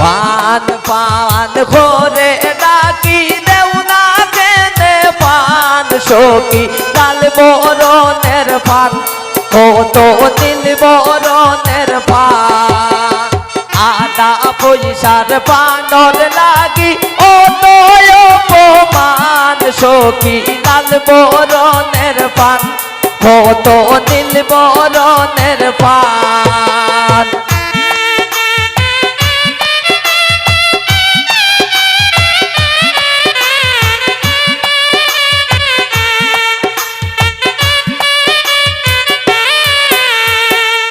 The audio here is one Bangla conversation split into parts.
পান পান করে ডাকি দেও না কেনে পান সখী লাল বরণের পান কত নীল বরণের পান আদা পয়সার পানর লাগি ও তো অপমান সখী লাল বরণের পান কত নীল বরণের পান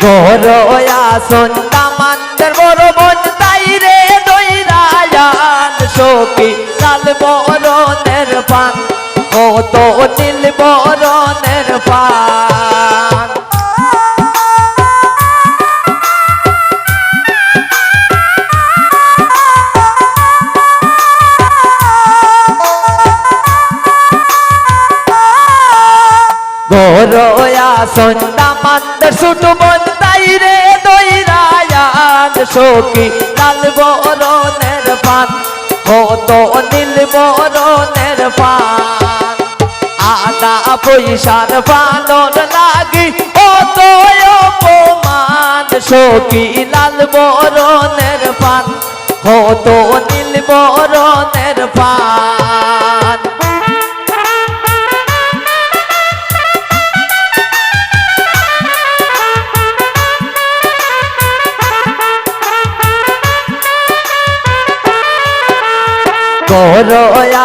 বড় আসন তামান্দের বড় বোন তাই রে দৈরায়ান সখী লাল বরণের পান কত নীল বরণের পান বড় আসন তামান্দের ছোট বোন তাই রে দৈরায়ান সখী লাল বরণের পান কত নীল বরণের পান আদা পয়সার পানর লাগি ও তো অপমান সখী লাল বরণের পান কত নীল বরণের পান বড়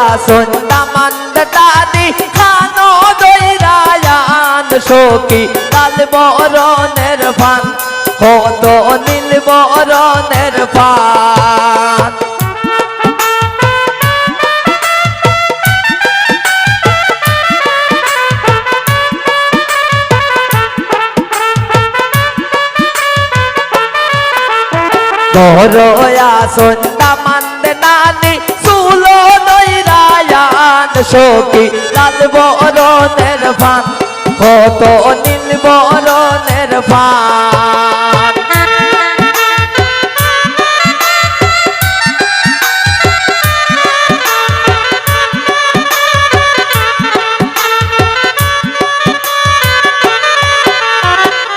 আসন তামান্দ দাদি খানো দৈরায়ান সখী লাল বরণের পান কত নীল বরণের পান বড় আসন তামান্দ নানি সুলো দৈরায়ান সখী লাল বরণের পান কত নীল বরণের পান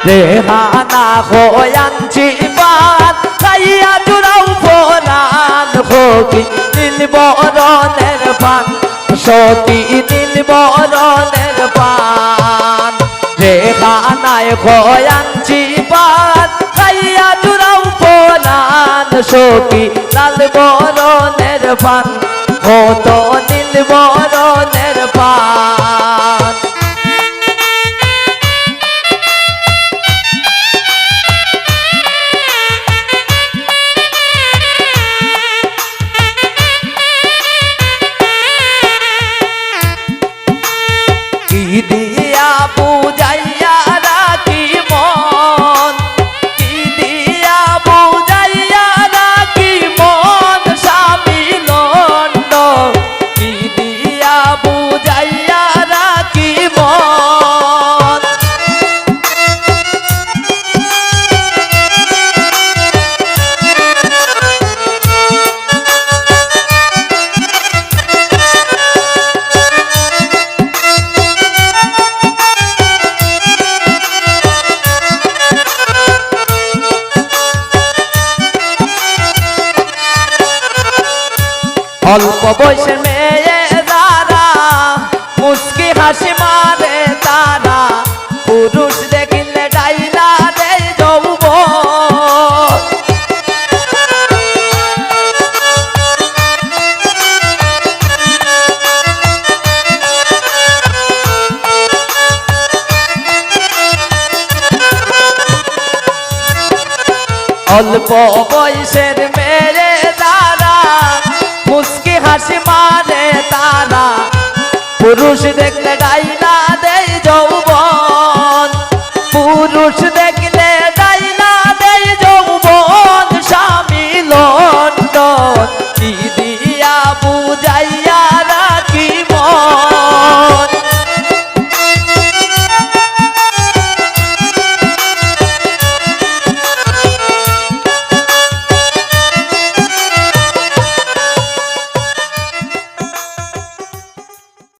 রেহানা হয়ানছি পান খাইয়া জুড়াও ফোরান সখী নীল বরণের পান সখী নীল বরণের পান রেহানায় হয়ানছি পান খাইয়া জুড়াও ফোরান সখী লাল বরণের পান কত নীল বরণের পান দিয়া বুঝাইয়া রাখি মন কি দিয়া বুঝাইয়া রাখি মন স্বামী লন্ড কি দিয়া বুঝাইয়া রাখি মন অল্প বয়সের মেয়ে যারা মুস্কি হাসি মারে তারা পুরুষ দেখিলে ডাইলা দেয় যৌবন অল্প বয়সের মেয়ে যারা মুস্কি হাসি মারে তারা পুরুষ দেখলে ডাইলা দেয় যৌবন পুরুষ দেখলে